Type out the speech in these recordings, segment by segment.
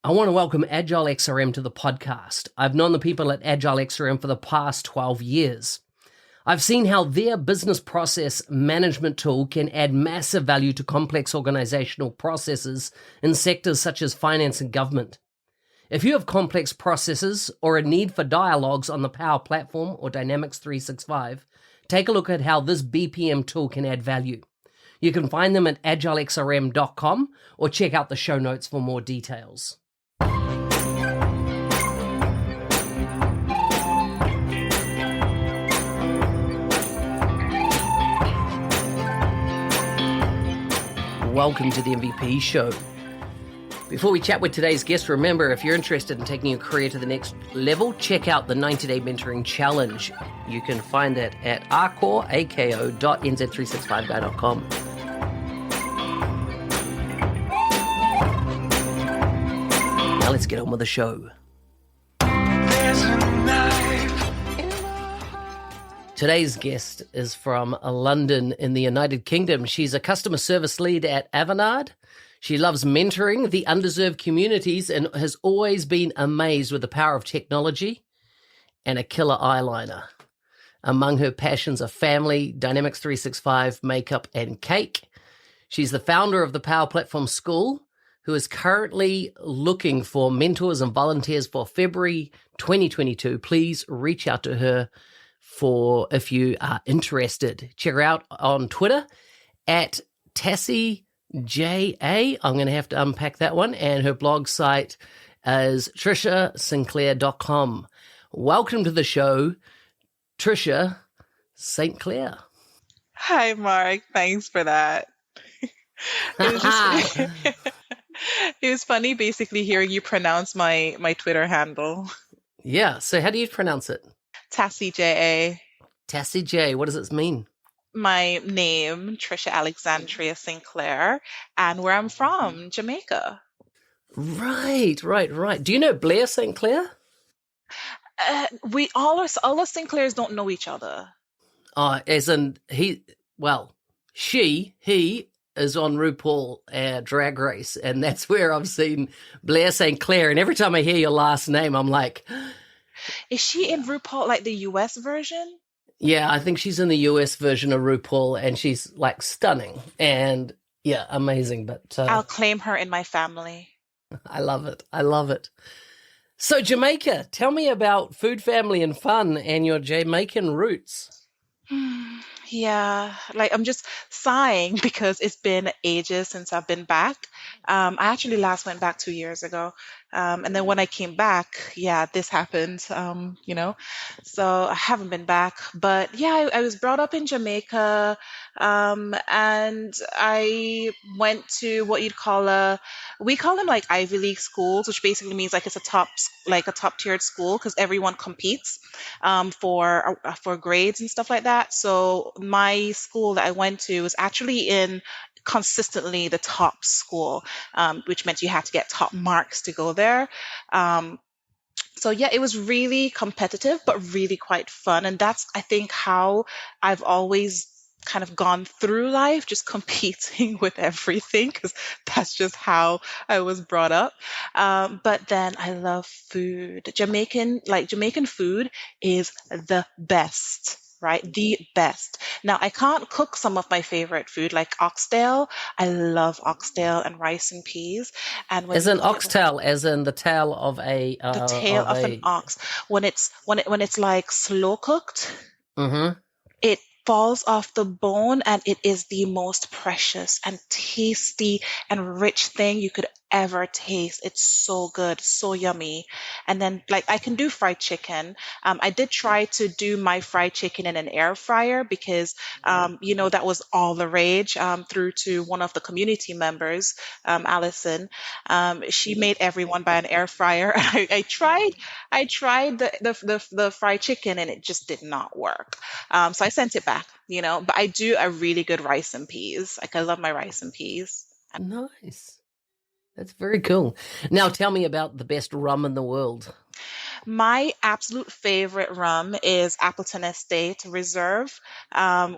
I want to welcome Agile XRM to the podcast. I've known the people at Agile XRM for the past 12 years. I've seen how their business process management tool can add massive value to complex organizational processes in sectors such as finance and government. If you have complex processes or a need for dialogues on the Power Platform or Dynamics 365, take a look at how this BPM tool can add value. You can find them at agilexrm.com or check out the show notes for more details. Welcome to the MVP Show. Before we chat with today's guest, remember, if you're interested in taking your career to the next level, check out the 90-Day Mentoring Challenge. You can find that at arcore.nz365guy.com. Now let's get on with the show. Today's guest is from London in the United Kingdom. She's a customer service lead at Avanade. She loves mentoring the underserved communities and has always been amazed with the power of technology and a killer eyeliner. Among her passions are family, Dynamics 365, makeup, and cake. She's the founder of the Power Platform School, who is currently looking for mentors and volunteers for February 2022. Please reach out to her if you are interested. Check her out on Twitter at TassieJA. I'm going to have to unpack that one. And her blog site is TriciaSinclair.com. Welcome to the show, Tricia Sinclair. Hi, Mark. Thanks for that. It was funny basically hearing you pronounce my Twitter handle. Yeah. So how do you pronounce it? TassieJA. TassieJ. What does it mean? My name, Tricia Alexandria Sinclair, and where I'm from, Jamaica. Right. Do you know Blair Sinclair? All us Sinclairs don't know each other. As in he is on RuPaul Drag Race, and that's where I've seen Blair Sinclair. And every time I hear your last name, I'm like, is she in RuPaul, like the US version? Yeah, I think she's in the US version of RuPaul, and she's like stunning and yeah, amazing. But I'll claim her in my family. I love it. So Jamaica, tell me about food, family, and fun and your Jamaican roots. Yeah, like I'm just sighing because it's been ages since I've been back. I actually last went back 2 years ago. And then when I came back, this happened, so I haven't been back. But yeah, I was brought up in Jamaica, and I went to what we call them like Ivy League schools, which basically means like it's a top tiered school because everyone competes for grades and stuff like that. So my school that I went to was actually in consistently the top school, which meant you had to get top marks to go there. So yeah, it was really competitive, but really quite fun. And that's, I think, how I've always kind of gone through life, just competing with everything, because that's just how I was brought up. But then I love food. Jamaican food is the best. Right? The best. Now, I can't cook some of my favorite food like oxtail. I love oxtail and rice and peas. And as in oxtail, as in the tail of a the tail of an ox. When it's like slow cooked, it falls off the bone, and it is the most precious and tasty and rich thing you could ever taste. It's so good, so yummy. And then like I can do fried chicken. I did try to do my fried chicken in an air fryer because that was all the rage, through to one of the community members, Allison. She made everyone buy an air fryer. I tried the fried chicken, and it just did not work. So I sent it back, but I do a really good rice and peas. Like I love my rice and peas. Nice. That's very cool. Now tell me about the best rum in the world. My absolute favorite rum is Appleton Estate Reserve,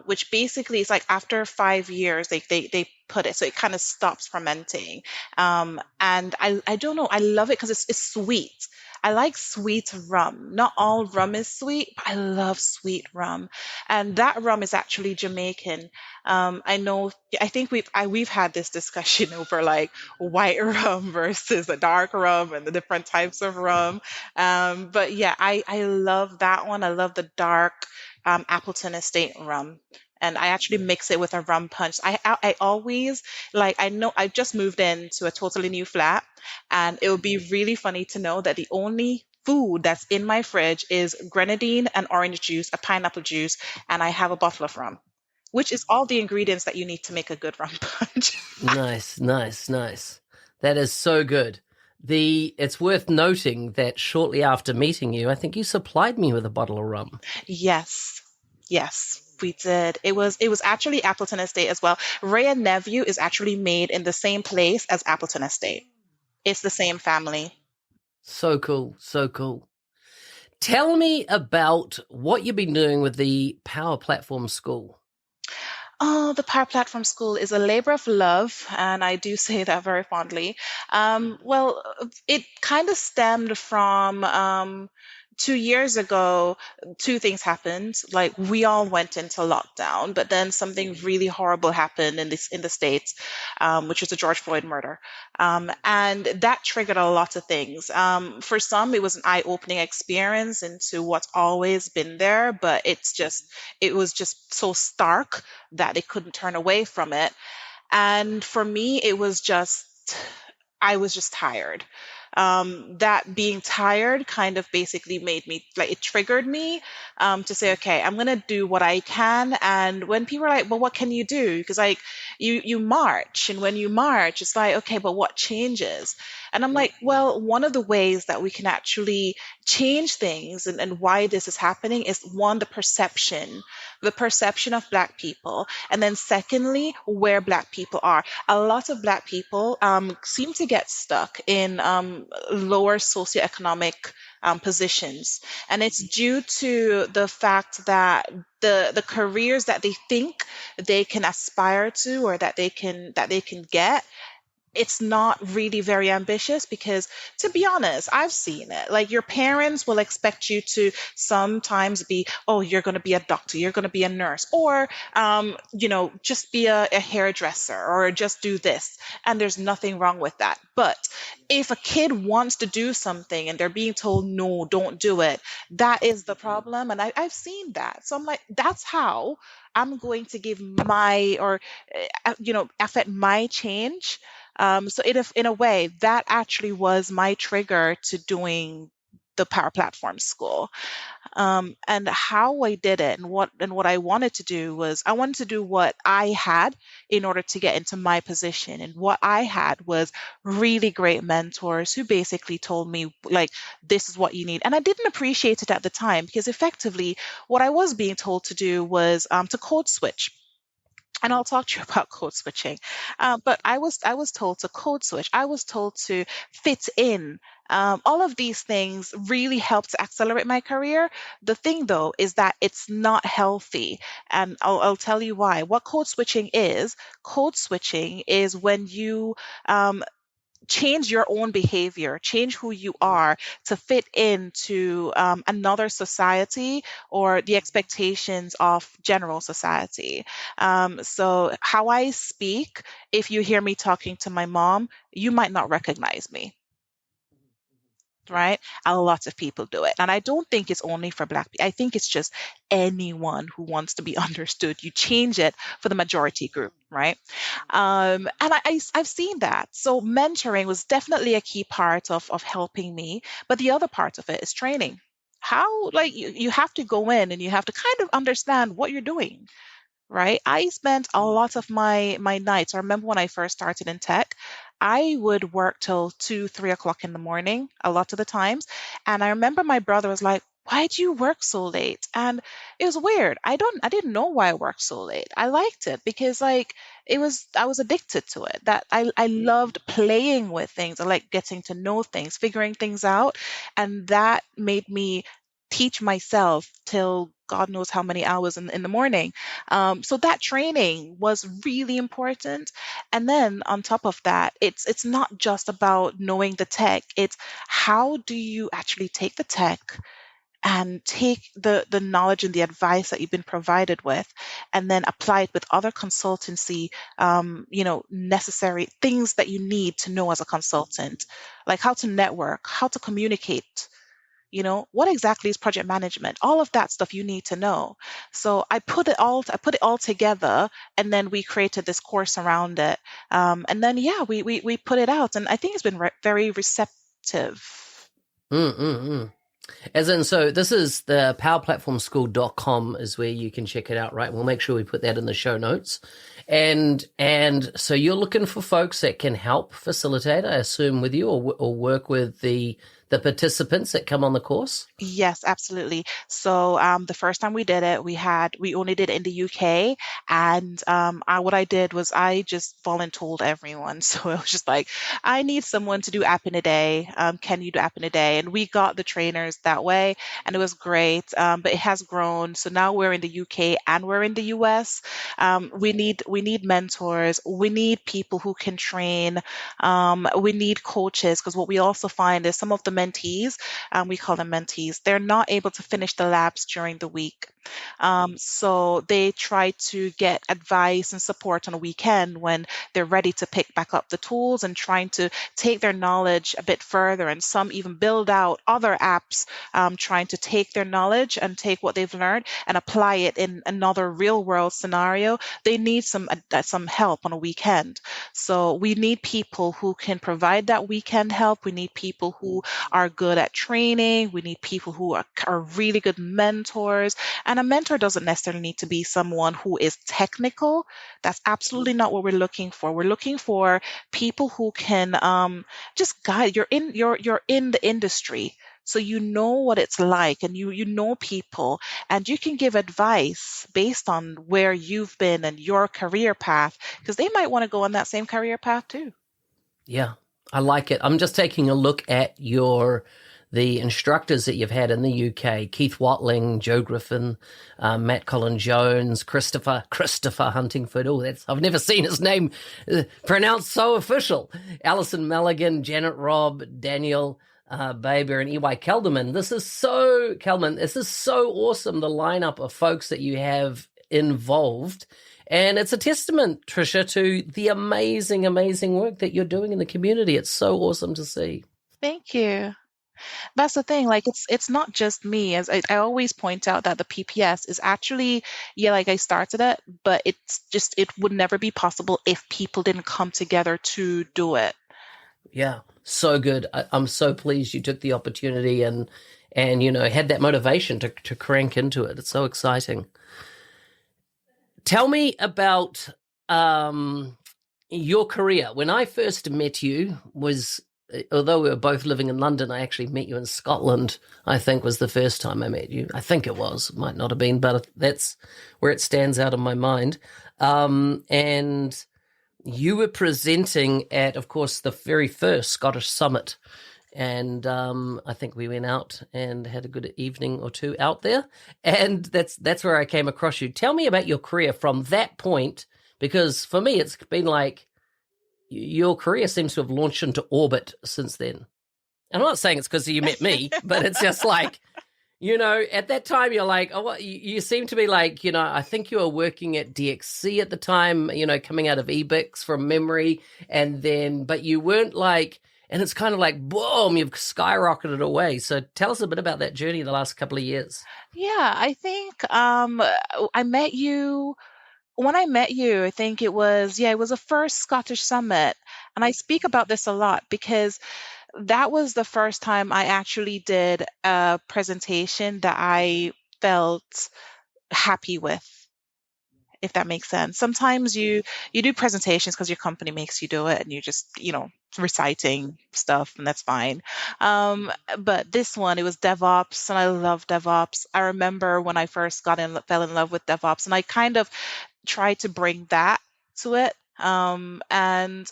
which basically is like after 5 years, they put it, so it kind of stops fermenting. And I don't know, I love it because it's sweet. I like sweet rum. Not all rum is sweet, but I love sweet rum. And that rum is actually Jamaican. I know, I think we've had this discussion over like white rum versus a dark rum and the different types of rum. But yeah, I love that one. I love the dark Appleton Estate rum. And I actually mix it with a rum punch. I always like, I know I just moved into a totally new flat, and it would be really funny to know that the only food that's in my fridge is grenadine, and orange juice, a pineapple juice, and I have a bottle of rum, which is all the ingredients that you need to make a good rum punch. Nice, nice, nice. That is so good. It's worth noting that shortly after meeting you, I think you supplied me with a bottle of rum. Yes. Yes, we did. It was actually Appleton Estate as well. Ray and Nephew is actually made in the same place as Appleton Estate. It's the same family. So cool, so cool. Tell me about what you've been doing with the Power Platform School. Oh, the Power Platform School is a labor of love, and I do say that very fondly. Well, it kind of stemmed from 2 years ago. Two things happened. Like we all went into lockdown, but then something really horrible happened in the States, which was the George Floyd murder, and that triggered a lot of things. For some, it was an eye-opening experience into what's always been there, but it was just so stark that they couldn't turn away from it. And for me, I was just tired. That being tired kind of basically made me like it triggered me to say, okay, I'm gonna do what I can. And when people are like, well, what can you do? Because like you march, and when you march, it's like, okay, but what changes? And I'm like, well, one of the ways that we can actually change things, and why this is happening is one, the perception of Black people, and then secondly, where Black people are. A lot of Black people seem to get stuck in lower socioeconomic positions, and it's due to the fact that the careers that they think they can aspire to, or that they can get, it's not really very ambitious. Because to be honest, I've seen it. Like your parents will expect you to sometimes be, oh, you're going to be a doctor, you're going to be a nurse, or just be a hairdresser, or just do this. And there's nothing wrong with that. But if a kid wants to do something and they're being told, no, don't do it, that is the problem. And I've seen that. So I'm like, that's how I'm going to give my, or affect my change. So in a way, that actually was my trigger to doing the Power Platform School. And how I did it, and what I wanted to do was, I wanted to do what I had in order to get into my position. And what I had was really great mentors who basically told me, like, this is what you need. And I didn't appreciate it at the time, because effectively what I was being told to do was to code switch. And I'll talk to you about code switching. But I was told to code switch. I was told to fit in. All of these things really helped to accelerate my career. The thing, though, is that it's not healthy, and I'll tell you why. What code switching is when you change your own behavior, change who you are to fit into another society, or the expectations of general society. So, how I speak, if you hear me talking to my mom, you might not recognize me. Right? A lot of people do it. And I don't think it's only for Black people. I think it's just anyone who wants to be understood. You change it for the majority group, right? And I've seen that. So mentoring was definitely a key part of helping me. But the other part of it is training. How, like, you have to go in and you have to kind of understand what you're doing, right? I spent a lot of my nights. I remember when I first started in tech, I would work till 2, 3 o'clock in the morning, a lot of the times. And I remember my brother was like, why do you work so late? And it was weird. I didn't know why I worked so late. I liked it because like I was addicted to it. That I loved playing with things. I like getting to know things, figuring things out. And that made me teach myself till God knows how many hours in the morning. So that training was really important. And then on top of that, it's not just about knowing the tech. It's how do you actually take the tech and take the knowledge and the advice that you've been provided with and then apply it with other consultancy necessary things that you need to know as a consultant, like how to network, how to communicate, what exactly is project management, all of that stuff you need to know. So I put it all together, and then we created this course around it. And then yeah, we put it out, and I think it's been very receptive. Mm-mm-mm. As in, so this is the powerplatformschool.com is where you can check it out, right? We'll make sure we put that in the show notes. And so you're looking for folks that can help facilitate, I assume, with you or work with the participants that come on the course? Yes, absolutely. So the first time we did it, we only did it in the UK, and what I did was I just voluntold everyone. So it was just like, I need someone to do app in a day. Can you do app in a day? And we got the trainers that way, and it was great. But it has grown. So now we're in the UK and we're in the US. We need mentors. We need people who can train. We need coaches because what we also find is some of the mentees, we call them mentees, they're not able to finish the labs during the week. So they try to get advice and support on a weekend when they're ready to pick back up the tools and trying to take their knowledge a bit further. And some even build out other apps, trying to take their knowledge and take what they've learned and apply it in another real world scenario. They need some help on a weekend. So we need people who can provide that weekend help. We need people who are good at training. We need people who are really good mentors. And a mentor doesn't necessarily need to be someone who is technical. That's absolutely not what we're looking for. We're looking for people who can just guide. You're in the industry. So you know what it's like, and you know people, and you can give advice based on where you've been and your career path, because they might want to go on that same career path too. Yeah, I like it. I'm just taking a look at the instructors that you've had in the UK: Keith Watling, Joe Griffin, Matt Colin Jones, Christopher Huntingford. Oh, I've never seen his name pronounced so official. Alison Milligan, Janet Robb, Daniel Baber, and EY Kelderman. This is so awesome, the lineup of folks that you have involved. And it's a testament, Tricia, to the amazing, amazing work that you're doing in the community. It's so awesome to see. Thank you. That's the thing. Like it's not just me. As I always point out that the PPS is actually, yeah, like I started it, but it would never be possible if people didn't come together to do it. Yeah, so good. I'm so pleased you took the opportunity and had that motivation to crank into it. It's so exciting. Tell me about your career. When I first met you although we were both living in London, I actually met you in Scotland, I think was the first time I met you. I think it was. Might not have been, but that's where it stands out in my mind. And you were presenting at, of course, the very first Scottish Summit. And I think we went out and had a good evening or two out there. And that's where I came across you. Tell me about your career from that point, because for me, it's been like your career seems to have launched into orbit since then. I'm not saying it's because you met me, but it's just like, at that time you're like, oh, you seem to be like, I think you were working at DXC at the time, coming out of eBix from memory. But you weren't like, and it's kind of like, boom, you've skyrocketed away. So tell us a bit about that journey the last couple of years. Yeah, I think I met you. When I met you, I think it was a first Scottish Summit. And I speak about this a lot because that was the first time I actually did a presentation that I felt happy with. if that makes sense. Sometimes you do presentations because your company makes you do it, and you just, reciting stuff, and that's fine. But this one, it was DevOps, and I love DevOps. I remember when I first fell in love with DevOps, and I kind of tried to bring that to it. And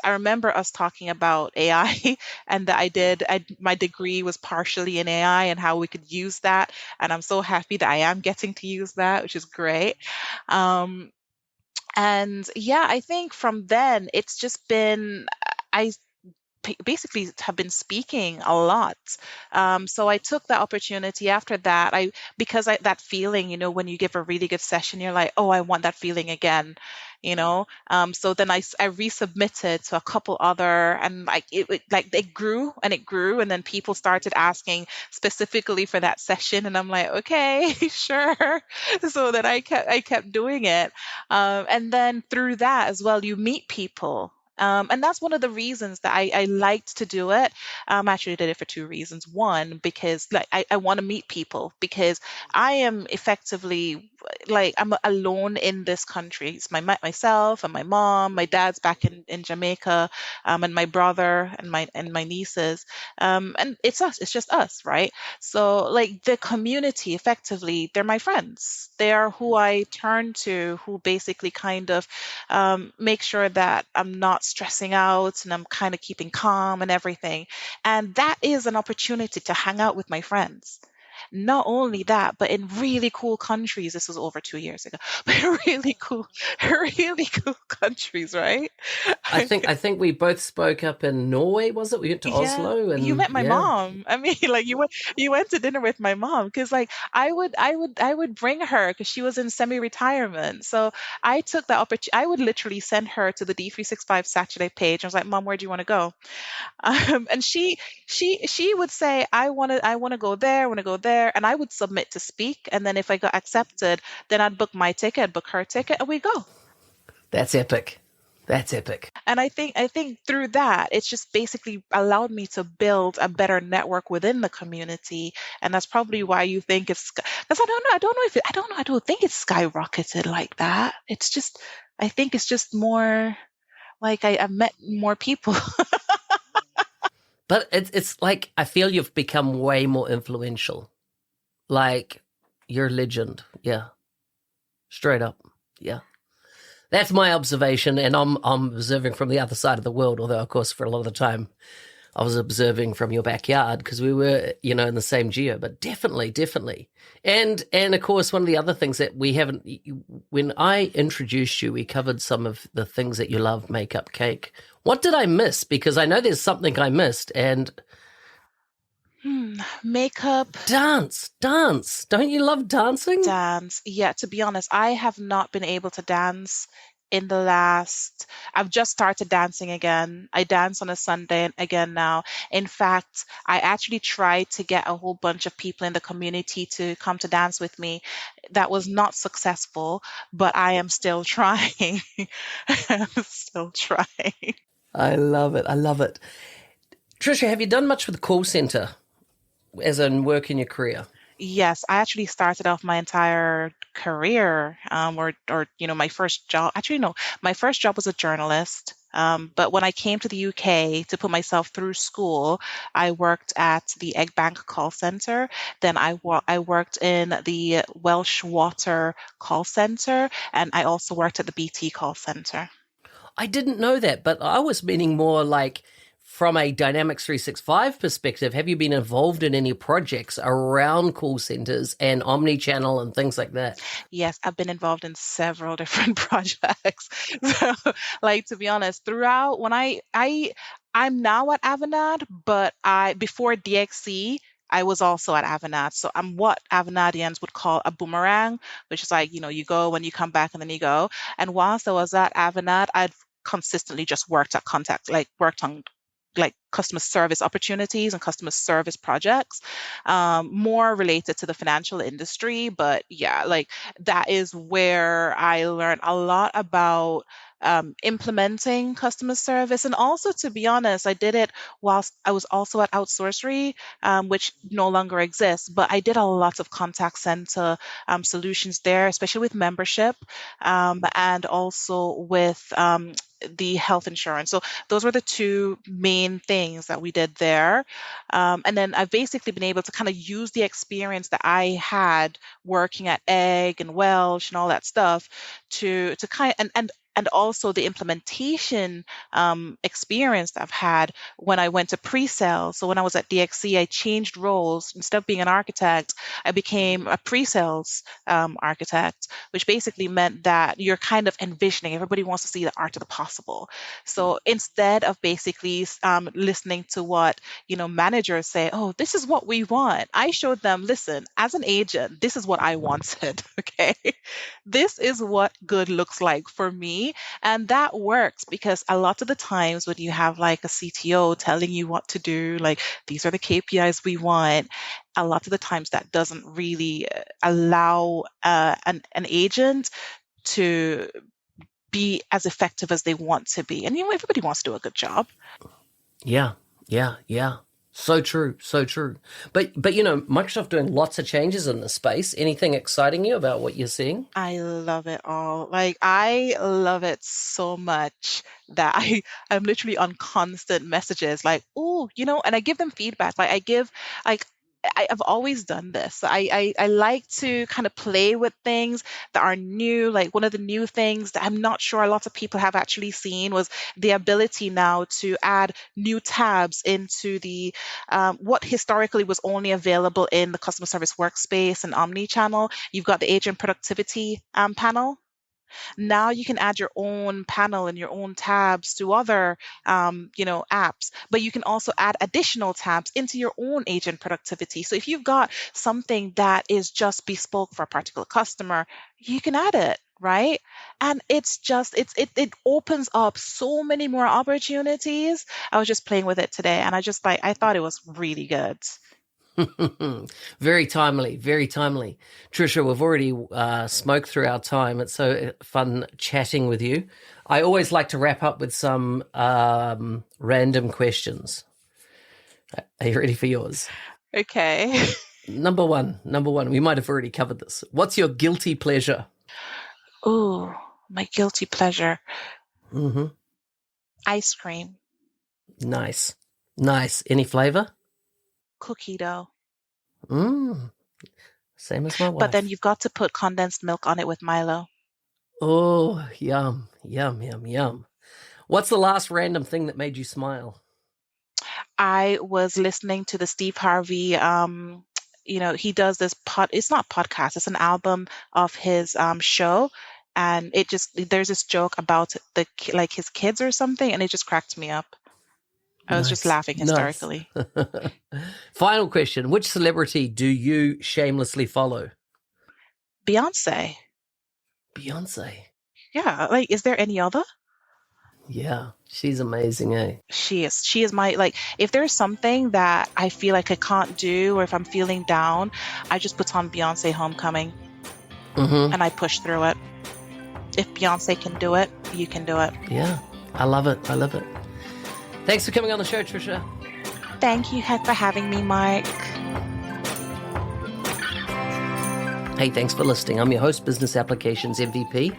I remember us talking about AI, and that my degree was partially in AI and how we could use that. And I'm so happy that I am getting to use that, which is great. Um, and yeah, I think from then it's just been, I basically have been speaking a lot. So I took that opportunity after that. That feeling, when you give a really good session, you're like, oh, I want that feeling again. So then I resubmitted to a couple other, and like it grew and it grew, and then people started asking specifically for that session, and I'm like, okay, sure. So then I kept doing it. And then through that as well, you meet people. And that's one of the reasons that I liked to do it. I actually did it for two reasons. One, because like I want to meet people, because I am effectively, like, I'm alone in this country. It's myself and my mom. My dad's back in Jamaica, and my brother and my nieces. And it's us. It's just us, right? So like the community, effectively, they're my friends. They are who I turn to, who basically kind of make sure that I'm not stressing out, and I'm kind of keeping calm and everything. And that is an opportunity to hang out with my friends. Not only that, but in really cool countries. This was over 2 years ago, but really cool, really cool countries, right? I think we both spoke up in Norway, was it? We went to Yeah, Oslo, you and met my yeah. mom. I mean, like you went to dinner with my mom, because like I would bring her because she was in semi-retirement. So I took that opportunity. I would literally send her to the D365 Saturday page. I was like, Mom, where do you want to go? And she would say, I want to go there, I want to go there, and I would submit to speak. And then if I got accepted, then I'd book my ticket, I'd book her ticket, and we go. That's epic. That's epic. And I think through that, it's just basically allowed me to build a better network within the community. And that's probably why you think it's, because I don't think it's skyrocketed like that. It's just, I think it's just more like I've met more people. But it's like I feel you've become way more influential. Like you're a legend. Yeah. Straight up. Yeah. That's my observation, and I'm observing from the other side of the world, although of course for a lot of the time I was observing from your backyard because we were, in the same geo, but definitely, definitely. And of course, one of the other things that we haven't, when I introduced you, we covered some of the things that you love, makeup, cake. What did I miss? Because I know there's something I missed, and Makeup, dance, dance. Don't you love dancing? dance. Yeah, to be honest, I have not been able to dance in the last, I've just started dancing again. I dance on a Sunday again now. In fact, I actually tried to get a whole bunch of people in the community to come to dance with me. That was not successful, but I am still trying. I'm still trying. I love it. I love it. Tricia, have you done much with the call center as in work in your career? Yes, I actually started off my entire career, or my first job. Actually, no, my first job was a journalist. But when I came to the UK to put myself through school, I worked at the Egg Bank call center. Then I worked in the Welsh Water call center, and I also worked at the BT call center. I didn't know that, but I was meaning more like from a Dynamics 365 perspective. Have you been involved in any projects around call centers and omni-channel and things like that? Yes, I've been involved in several different projects. So, like, to be honest, throughout when I'm now at Avanade, but I before DXC, I was also at Avanade. So I'm what Avanadians would call a boomerang, which is like, you go and you come back and then you go. And whilst I was at Avanade, I'd consistently just worked at contact, like worked on like customer service opportunities and customer service projects, more related to the financial industry. But yeah, like that is where I learned a lot about implementing customer service. And also, to be honest, I did it whilst I was also at Outsourcery, which no longer exists. But I did a lot of contact center solutions there, especially with membership, and also with the health insurance. So those were the two main things that we did there. And then I've basically been able to kind of use the experience that I had working at Egg and Welsh and all that stuff to kind of, and also the implementation experience that I've had when I went to pre-sales. So when I was at DXC, I changed roles. Instead of being an architect, I became a pre-sales architect, which basically meant that you're kind of envisioning, everybody wants to see the art of the possible. So instead of basically listening to what, managers say, oh, this is what we want, I showed them, listen, as an agent, this is what I wanted, okay? This is what good looks like for me. And that works because a lot of the times when you have like a CTO telling you what to do, like these are the KPIs we want, a lot of the times that doesn't really allow an agent to be as effective as they want to be. And everybody wants to do a good job. Yeah. So true. But Microsoft doing lots of changes in this space. Anything exciting you about what you're seeing? I love it all. Like I love it so much that I'm literally on constant messages like, oh, and I give them feedback. I've always done this. I like to kind of play with things that are new. Like one of the new things that I'm not sure a lot of people have actually seen was the ability now to add new tabs into the what historically was only available in the customer service workspace and Omnichannel. You've got the agent productivity panel. Now you can add your own panel and your own tabs to other, apps, but you can also add additional tabs into your own agent productivity. So if you've got something that is just bespoke for a particular customer, you can add it, right? And it's just, it opens up so many more opportunities. I was just playing with it today and I thought it was really good. Very timely. Tricia, we've already smoked through our time. It's so fun chatting with you. I always like to wrap up with some random questions. Are you ready for yours? Okay. Number one. We might have already covered this. What's your guilty pleasure? Oh, my guilty pleasure. Mm-hmm. Ice cream. Nice. Any flavor? Cookie dough. Same as my wife. But then you've got to put condensed milk on it with Milo. Oh, yum. What's the last random thing that made you smile? I was listening to the Steve Harvey, he does this it's not podcast, it's an album of his show. And there's this joke about his kids or something, and it just cracked me up. I was just laughing hysterically. Nice. Final question. Which celebrity do you shamelessly follow? Beyonce. Yeah. Like, is there any other? Yeah. She's amazing, eh? She is my, if there's something that I feel like I can't do, or if I'm feeling down, I just put on Beyonce Homecoming and I push through it. If Beyonce can do it, you can do it. Yeah. I love it. Thanks for coming on the show, Tricia. Thank you for having me, Mark. Hey, thanks for listening. I'm your host, Business Applications MVP,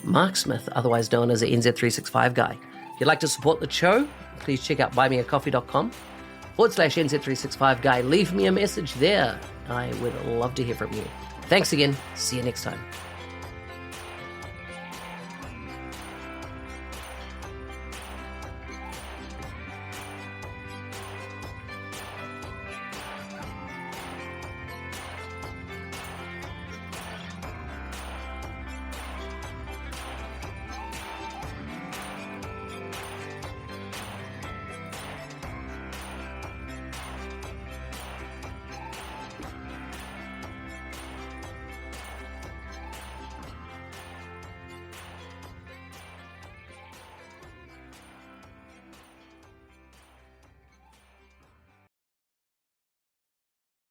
Mark Smith, otherwise known as the NZ365 guy. If you'd like to support the show, please check out buymeacoffee.com/NZ365 guy. Leave me a message there. I would love to hear from you. Thanks again. See you next time.